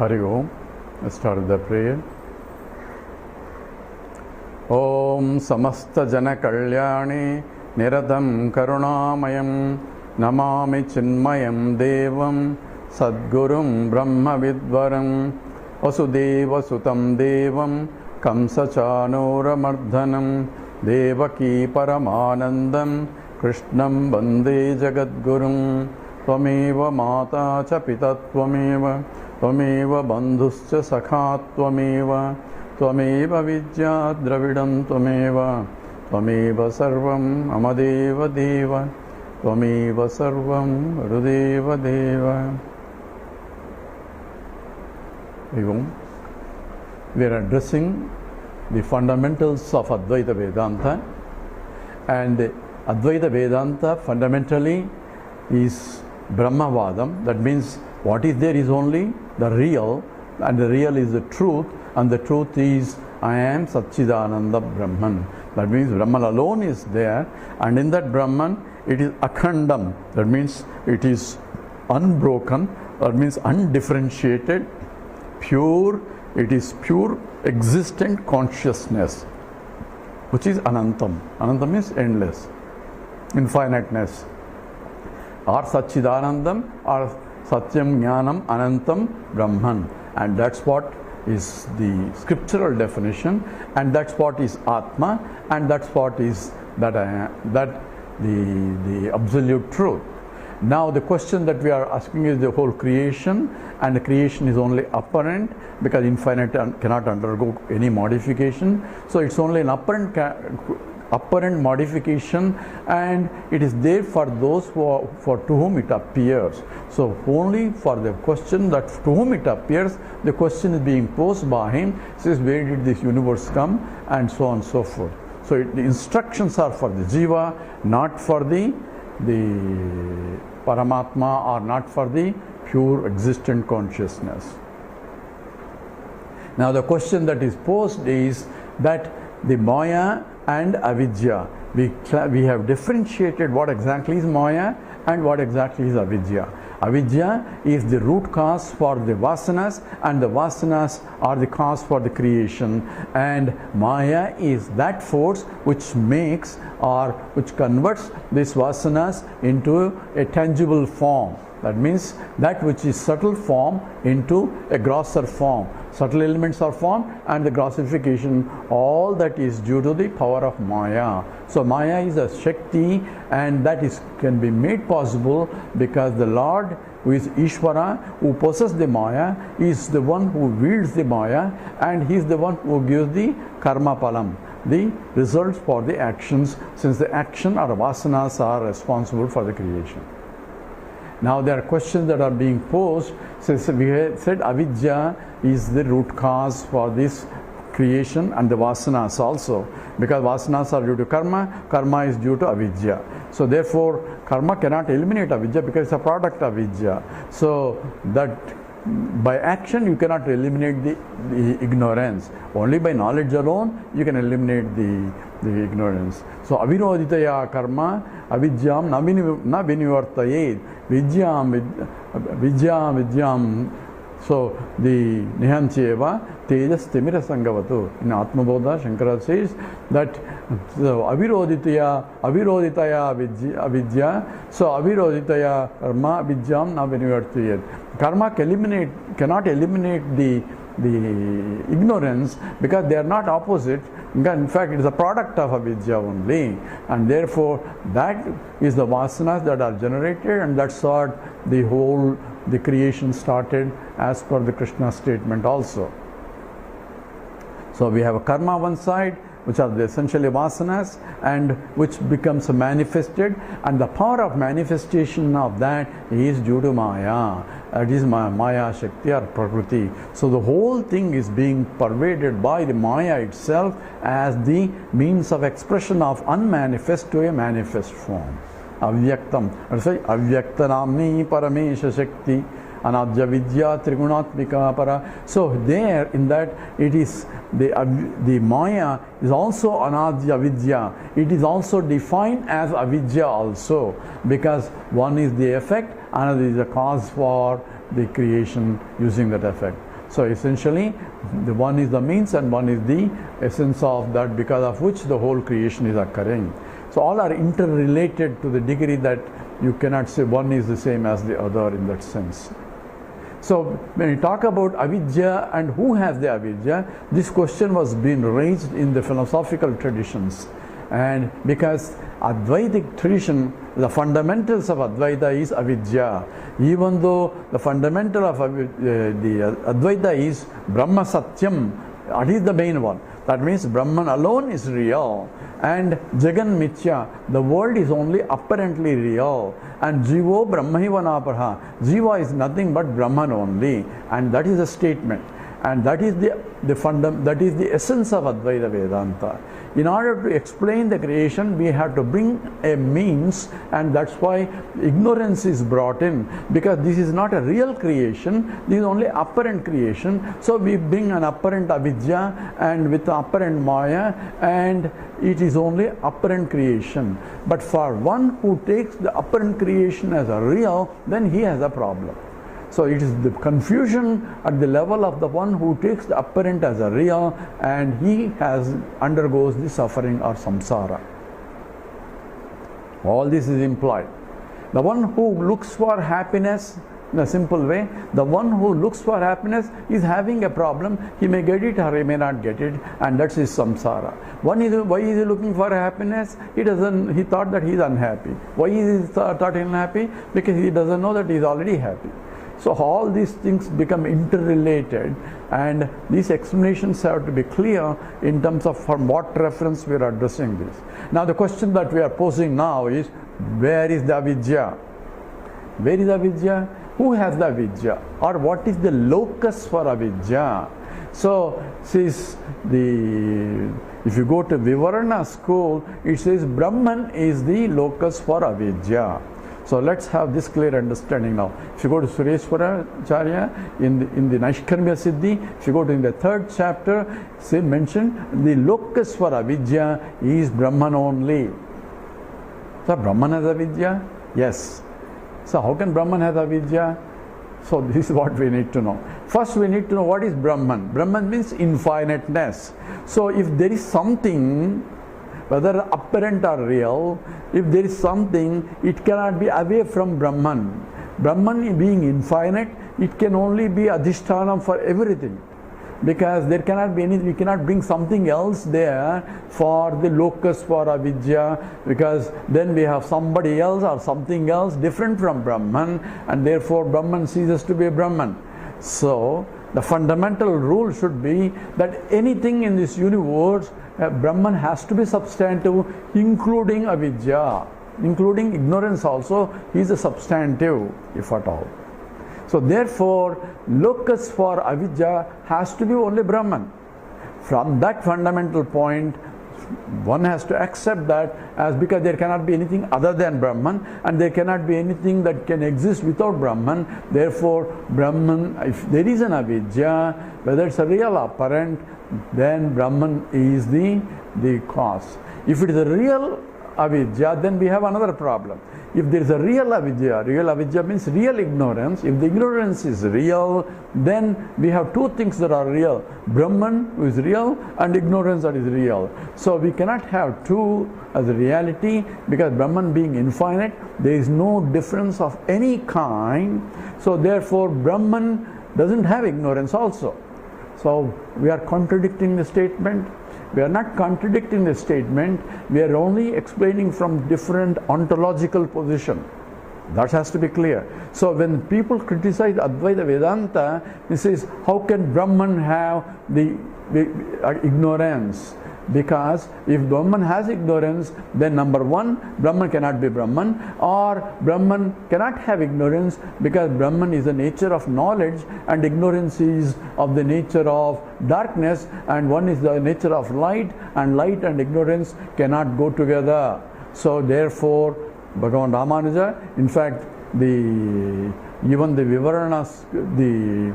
Hari Om. Let's start with the prayer. Om Samasta Jana Kalyani Niradam Karunamayam Namami Chinmayam Devam Sadgurum Brahma Vidvaram Vasudeva Sutam Devam Kamsachanora Mardhanam Devaki Paramanandam Krishnam Bande Jagadgurum Tvameva Mata Cha Pita Tvameva Tvameva Bandhuscha Sakha Tvameva Tvameva Vidya Dravidam Tvameva Tvameva Sarvam Amadeva Deva Tvameva Sarvam Rudeva Deva. We are addressing the fundamentals of Advaita Vedanta, and Advaita Vedanta fundamentally is Brahmavadam. That means what is there is only the real, and the real is the truth, and the truth is I am Satchidananda Brahman. That means Brahman alone is there, and in that Brahman it is Akhandam. That means it is unbroken, that means undifferentiated, pure. It is pure existent consciousness, which is Anantam. Anantam means endless, infiniteness, or Satchidanandam, or Satyam Jnanam Anantam Brahman. And that's what is the scriptural definition, and that's what is Atma, and that's what is the absolute truth. Now the question that we are asking is the whole creation, and the creation is only apparent because infinite cannot undergo any modification. So it's only an apparent modification, and it is there for those to whom it appears. So only for the question that to whom it appears, the question is being posed by him, says where did this universe come, and so on and so forth. So the instructions are for the jiva, not for the Paramatma, or not for the pure existent consciousness. Now the question that is posed is that the Maya and Avidya, we have differentiated what exactly is Maya and what exactly is Avidya. Avidya is the root cause for the vasanas, and the vasanas are the cause for the creation, and Maya is that force which makes or which converts these vasanas into a tangible form. That means that which is subtle form into a grosser form. Subtle elements are formed, and the grossification, all that is due to the power of Maya. So Maya is a Shakti, and that can be made possible because the Lord, who is Ishvara, who possesses the Maya, is the one who wields the Maya, and he is the one who gives the karma palam, the results for the actions, since the action or vasanas are responsible for the creation. Now there are questions that are being posed. Since we said Avidya is the root cause for this creation, and the vasanas also, because vasanas are due to karma, karma is due to avidya. So therefore karma cannot eliminate avidya because it's a product of avidya. So that by action you cannot eliminate the ignorance. Only by knowledge alone you can eliminate the ignorance. So aviroditaya karma avidyam na vinivartayed vidyam. So the Nihancheva Tejas Timira Sangavatu in Atmabodha, Shankara says that Aviroditaya Avidya, so Aviroditaya Karma Vidyam na Vinivartayed. Karma cannot eliminate the ignorance because they are not opposite. In fact, it is a product of avidya only, and therefore that is the vasanas that are generated, and that's what the creation started as per the Krishna statement also. So we have a karma one side, which are the essentially vasanas, and which becomes manifested, and the power of manifestation of that is due to Maya. That is Maya Shakti or Prakriti. So the whole thing is being pervaded by the Maya itself as the means of expression of unmanifest to a manifest form. Avyaktam. Avyaktanamni Paramesha Shakti. Anadya Vidya Trigunatmika Para. So there in that it is the Maya is also Anadya Vidya. It is also defined as Avidya also, because one is the effect, another is the cause for the creation using that effect. So essentially, the one is the means and one is the essence of that, because of which the whole creation is occurring. So all are interrelated to the degree that you cannot say one is the same as the other in that sense. So when we talk about avidya and who has the avidya, this question was being raised in the philosophical traditions. And because Advaitic tradition, the fundamentals of Advaita is avidya. Even though the fundamental of the Advaita is Brahma Satyam, that is the main one. That means Brahman alone is real, and Jagan Mithya, the world is only apparently real, and Jivo Brahmaiva Naparha, Jiva is nothing but Brahman only, and that is a statement, and that is that is the essence of Advaita Vedanta. In order to explain the creation, we have to bring a means, and that's why ignorance is brought in, because this is not a real creation, this is only apparent creation. So we bring an apparent avidya and with apparent maya, and it is only apparent creation. But for one who takes the apparent creation as a real, then he has a problem. So it is the confusion at the level of the one who takes the apparent as a real, and he undergoes the suffering or samsara. All this is implied. The one who looks for happiness, in a simple way, the one who looks for happiness is having a problem. He may get it or he may not get it, and that's his samsara. Why is he looking for happiness? He thought that he is unhappy. Why is he thought unhappy? Because he doesn't know that he is already happy. So all these things become interrelated, and these explanations have to be clear in terms of from what reference we are addressing this. Now the question that we are posing now is, where is the avidya? Where is avidya? Who has the avidya? Or what is the locus for avidya? So if you go to Vivarana school, it says Brahman is the locus for avidya. So let's have this clear understanding now. If you go to Sureshwara Acharya in the Naishkarmya Siddhi, if you go to in the 3rd chapter, mentioned the locus for avidya is Brahman only. So Brahman has avidya? Yes. So how can Brahman have avidya? So this is what we need to know. First we need to know what is Brahman. Brahman means infiniteness. So if there is something, whether apparent or real, if there is something, it cannot be away from Brahman. Brahman being infinite, it can only be adhisthana for everything. Because there cannot be anything, we cannot bring something else there for the locus for avidya, because then we have somebody else or something else different from Brahman, and therefore Brahman ceases to be Brahman. So the fundamental rule should be that anything in this universe, Brahman has to be substantive, including avidya, including ignorance also. He is a substantive, if at all. So therefore, locus for avidya has to be only Brahman. From that fundamental point, one has to accept that as because there cannot be anything other than Brahman, and there cannot be anything that can exist without Brahman. Therefore, Brahman, if there is an avidya, whether it's a real or apparent, then Brahman is the cause. If it is a real avidya, then we have another problem. If there is a real avidya means real ignorance. If the ignorance is real, then we have two things that are real. Brahman, who is real, and ignorance that is real. So we cannot have two as a reality, because Brahman being infinite, there is no difference of any kind. So therefore, Brahman doesn't have ignorance also. So we are contradicting the statement. We are not contradicting the statement, we are only explaining from different ontological position. That has to be clear. So when people criticize Advaita Vedanta, he says, how can Brahman have the ignorance? Because if Brahman has ignorance, then number one, Brahman cannot be Brahman, or Brahman cannot have ignorance, because Brahman is the nature of knowledge and ignorance is of the nature of darkness, and one is the nature of light, and light and ignorance cannot go together. So therefore, Bhagavan Ramanuja, in fact, even the Vivaranas, the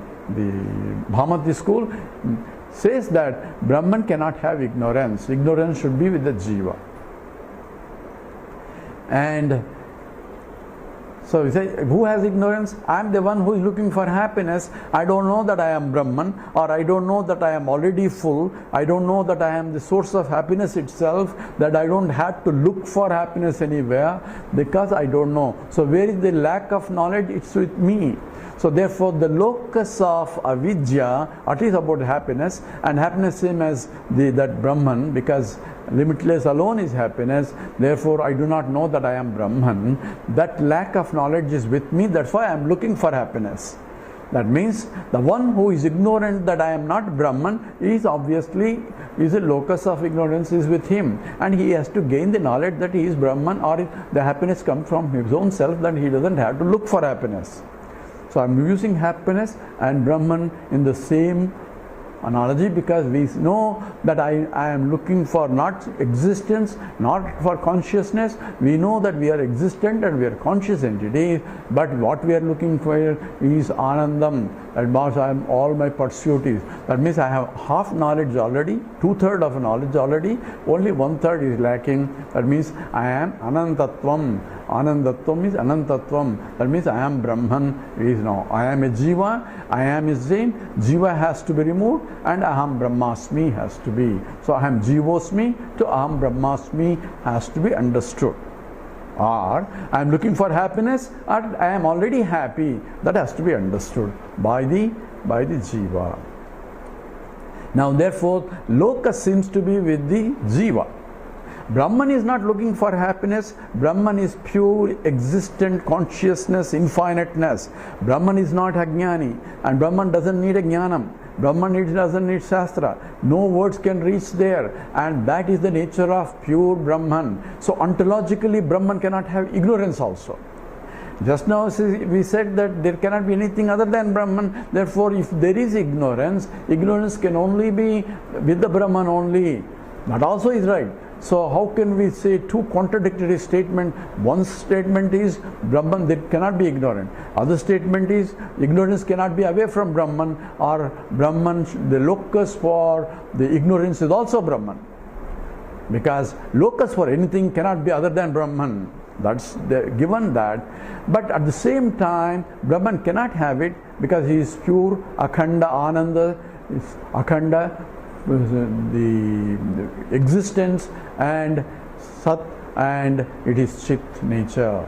Bhamati school, says that Brahman cannot have ignorance. Ignorance should be with the Jiva. And So we say, who has ignorance? I am the one who is looking for happiness. I don't know that I am Brahman, or I don't know that I am already full. I don't know that I am the source of happiness itself, that I don't have to look for happiness anywhere, because I don't know. So where is the lack of knowledge? It's with me. So therefore the locus of avidya, at least about happiness, and happiness same as that Brahman, because limitless alone is happiness, therefore I do not know that I am Brahman. That lack of knowledge is with me, that's why I am looking for happiness. That means the one who is ignorant that I am not Brahman is obviously, is a locus of ignorance is with him, and he has to gain the knowledge that he is Brahman, or the happiness comes from his own self, that he doesn't have to look for happiness. So I am using happiness and Brahman in the same analogy, because we know that I am looking for not existence, not for consciousness. We know that we are existent and we are conscious entities, but what we are looking for is anandam. That means I am, all my pursuit is. That means I have half knowledge already, 2/3 of knowledge already, only 1/3 is lacking. That means I am anantatvam. Anandatvam is anantatvam. That means I am Brahman. Is now I am a jiva, I am a Zain. Jiva has to be removed, and aham brahmasmi has to be. So aham jivosmi to aham brahmasmi has to be understood. Or I am looking for happiness, or I am already happy. That has to be understood by the jiva. Now therefore locus seems to be with the jiva. Brahman is not looking for happiness. Brahman is pure existent consciousness, infiniteness. Brahman is not ajnani, and Brahman doesn't need a jnanam. Brahman doesn't need shastra. No words can reach there, and that is the nature of pure Brahman. So ontologically Brahman cannot have ignorance also. Just now we said that there cannot be anything other than Brahman. Therefore if there is ignorance, ignorance can only be with the Brahman only. That also is right. So how can we say two contradictory statements? One statement is Brahman, there cannot be ignorant. Other statement is ignorance cannot be away from Brahman, or Brahman, the locus for the ignorance is also Brahman. Because locus for anything cannot be other than Brahman. That's given that. But at the same time, Brahman cannot have it, because he is pure, akhanda, ananda, is akhanda, the existence, and sat, and it is chit nature.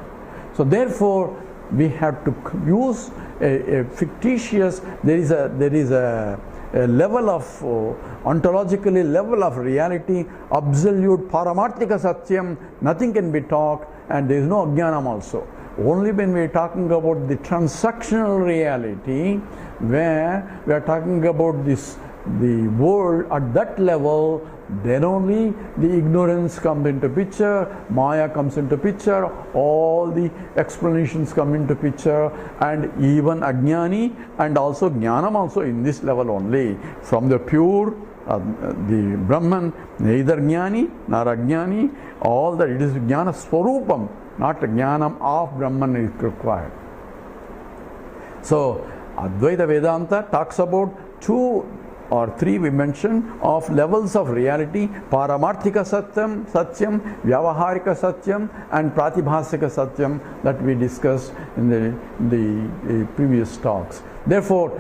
So therefore we have to use a fictitious, there is a level of ontologically level of reality, absolute paramarthika satyam, nothing can be talked, and there is no ajnanam also. Only when we are talking about the transactional reality, where we are talking about the world at that level, then only the ignorance comes into picture, maya comes into picture, all the explanations come into picture, and even ajnani and also jnanam also in this level only. From the pure, the Brahman, neither jnani nor ajnani, all that it is jnana swarupam, not jnanam of Brahman is required. So Advaita Vedanta talks about 2 or 3 we mentioned of levels of reality: paramarthika satyam, vyavaharika satyam, and pratibhasika satyam, that we discussed in the previous talks. Therefore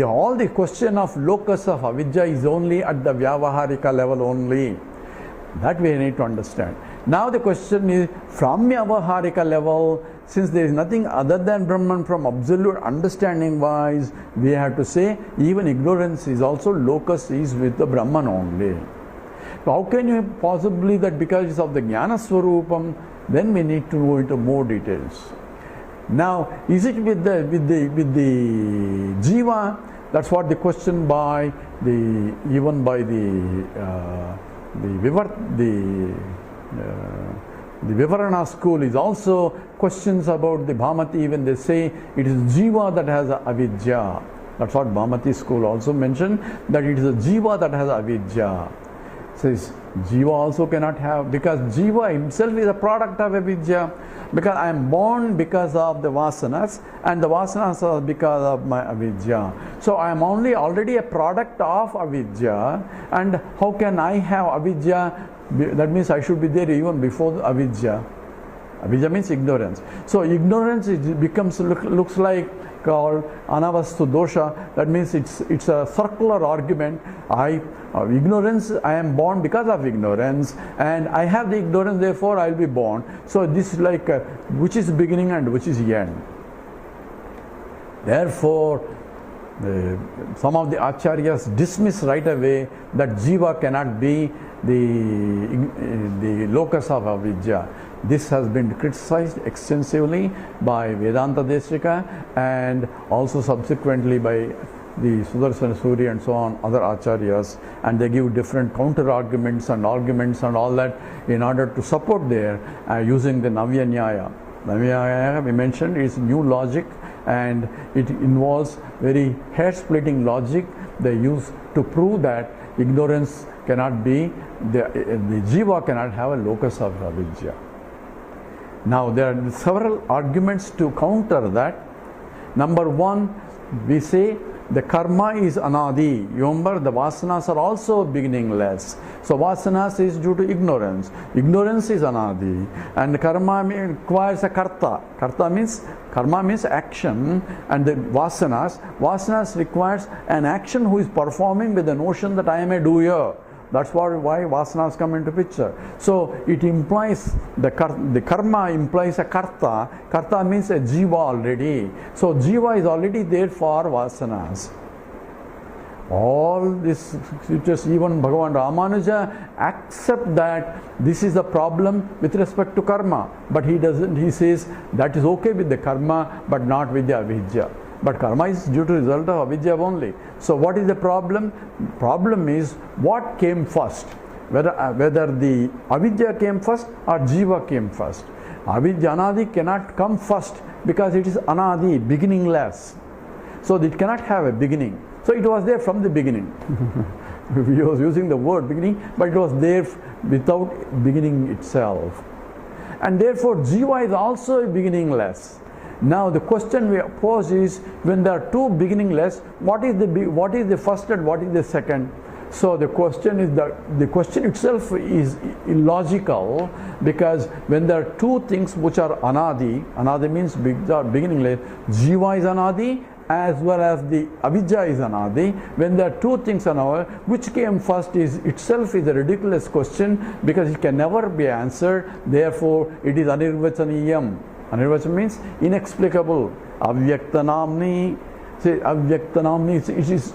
all the question of locus of avidya is only at the vyavaharika level only. That we need to understand. Now the question is, from vyavaharika level, since there is nothing other than Brahman, from absolute understanding wise, we have to say even ignorance is also locus is with the Brahman only. So how can you possibly that because of the jnana swarupam? Then we need to go into more details. Now, is it with the jiva? That's what the question by the Vivarana school is also questions about the Bhamati when they say it is jiva that has avidya. That's what Bhamati school also mentioned, that it is a jiva that has avidya. Says jiva also cannot have, because jiva himself is a product of avidya. Because I am born because of the vasanas, and the vasanas are because of my avidya. So I am already a product of avidya, and how can I have avidya? That means I should be there even before the avidya. Avidya means ignorance. So ignorance looks like called anavastu dosha. That means it's a circular argument. Ignorance, I am born because of ignorance, and I have the ignorance, therefore I will be born. So this is like which is beginning and which is end. Therefore, some of the acharyas dismiss right away that jiva cannot be the locus of avidya. This has been criticized extensively by Vedanta Deshika and also subsequently by the Sudarsana Suri and so on, other acharyas, and they give different counter arguments and all that in order to support their using the Navya Nyaya. Navya Nyaya, we mentioned, is new logic, and it involves very hair-splitting logic they use to prove that ignorance cannot be, the jiva cannot have a locus of avidya. Now there are several arguments to counter that. Number one, we say the karma is anadi. Remember, the vasanas are also beginningless. So vasanas is due to ignorance. Ignorance is anadi. And karma requires a karta. Karma means action, and the vasanas requires an action who is performing with the notion that I am a doer. That's why vasanas come into picture. So it implies the karma implies a karta. Karta means a jiva already. So jiva is already there for vasanas. All this scriptures, even Bhagavan Ramanuja accept that this is the problem with respect to karma, but he doesn't. He says that is okay with the karma, but not with the avidya. But karma is due to result of avidya only. So what is the problem? Problem is what came first, whether the avidya came first or jiva came first. Avidya anadi cannot come first because it is anadi, beginningless. So it cannot have a beginning. So it was there from the beginning. We was using the word beginning, but it was there without beginning itself. And therefore jiva is also beginningless. Now the question we pose is, when there are two beginningless, what is the first and what is the second? So the question is the question itself is illogical, because when there are two things which are anadi means beginningless, jiva is anadi as well as the avidya is anadi. When there are two things anadi, which came first is itself is a ridiculous question, because it can never be answered. Therefore it is anirvachaniyam. Anirvachan means inexplicable. Avyaktanamni. Say avyaktanamni, it is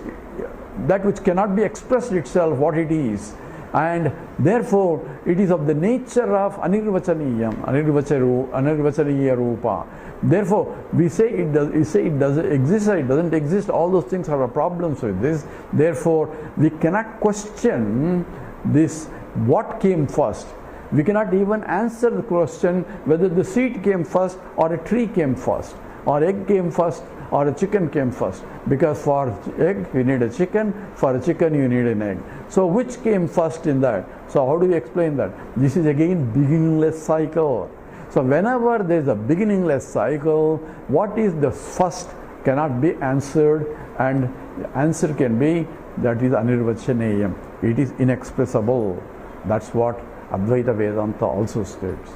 that which cannot be expressed itself what it is, and therefore it is of the nature of anirvachaniyam, anirvachaniya rupa. Therefore we say it doesn't exist or it doesn't exist. All those things are problems with this. Therefore we cannot question this, what came first. We cannot even answer the question whether the seed came first or a tree came first, or egg came first or a chicken came first, because for egg you need a chicken, for a chicken you need an egg. So which came first in that? So how do we explain that? This is again beginningless cycle. So whenever there is a beginningless cycle, what is the first cannot be answered, and the answer can be that is anirvachaneyam. It is inexpressible. That's what Advaita Vedanta also states.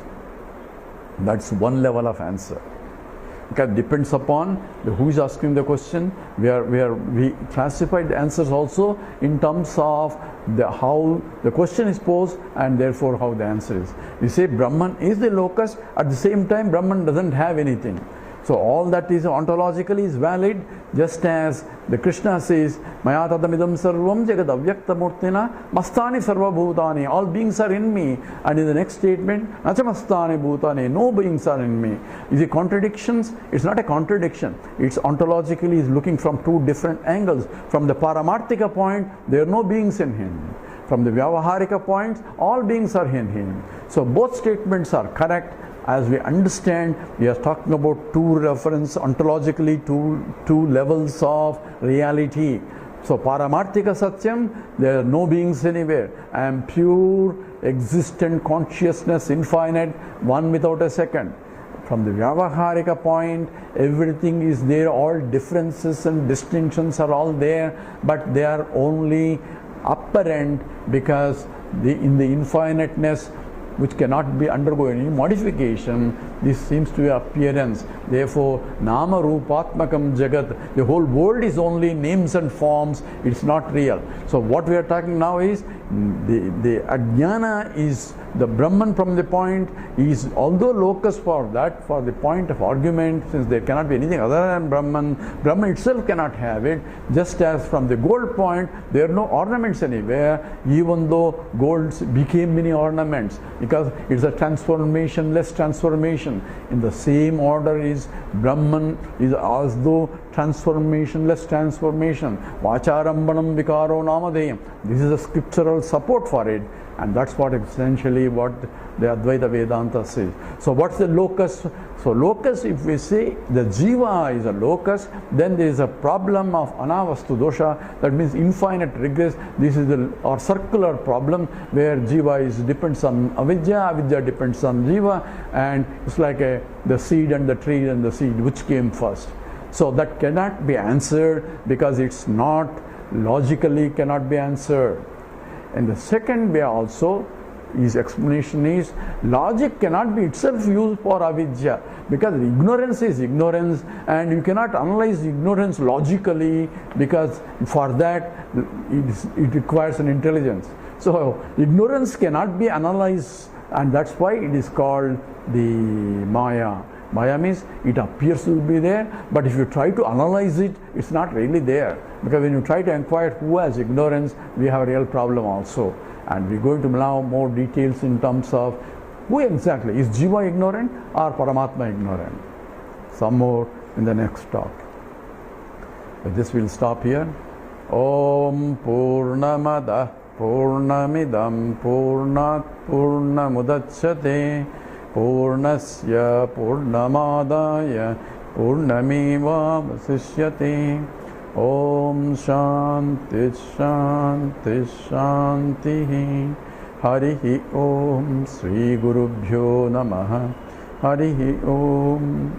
That's one level of answer. Because it depends upon who is asking the question. We classified the answers also in terms of how the question is posed, and therefore how the answer is. We say Brahman is the locus, at the same time Brahman doesn't have anything. So all that is ontologically is valid, just as the Krishna says, Maya tadamidam sarvam jagad avyaktamurtina mastani sarva bhutani. All beings are in me. And in the next statement, nachamastani bhutani, no beings are in me. Is it contradictions? It's not a contradiction. It's ontologically is looking from two different angles. From the paramarthika point, there are no beings in him. From the vyavaharika point, all beings are in him. So both statements are correct. As we understand, we are talking about two reference ontologically, two levels of reality. So paramarthika satyam, there are no beings anywhere. I am pure existent consciousness, infinite, one without a second. From the vyavaharika point, everything is there, all differences and distinctions are all there, but they are only apparent, because in the infiniteness which cannot be undergo any modification. This seems to be appearance. Therefore, nama rupatmakam jagat, the whole world is only names and forms, it's not real. So what we are talking now is the ajnana is the Brahman from the point, is although locus for that, for the point of argument, since there cannot be anything other than Brahman, Brahman itself cannot have it, just as from the gold point, there are no ornaments anywhere, even though gold became many ornaments, because it's a transformation, less transformation. In the same order is Brahman is as though transformation, less transformation. Vacharambanam vikaro namadeyam. This is a scriptural support for it, and that's what essentially what the Advaita Vedanta says. So what's the locus? So locus, if we say the jiva is a locus, then there is a problem of anavastu dosha, that means infinite regress. This is our circular problem where jiva depends on avidya, avidya depends on jiva, and it's like the seed and the tree and the seed, which came first. So that cannot be answered because it's not logically cannot be answered. And the second way also, his explanation is logic cannot be itself used for avidya, because ignorance is ignorance and you cannot analyze ignorance logically, because for that it requires an intelligence. So ignorance cannot be analyzed, and that's why it is called the Maya. Maya means it appears to be there, but if you try to analyze it, it's not really there. Because when you try to inquire who has ignorance, we have a real problem also. And we're going to now more details in terms of who exactly, is Jiva ignorant or Paramatma ignorant? Some more in the next talk. But this will stop here. Om Purnamada Purnamidam Purnat Purnamudachyate Purnasya Purnamadaya Purnameva Vasishyate. Om Shanti Shanti Shanti. Harihi Om Sri Gurubhyo Namaha. Harihi Om.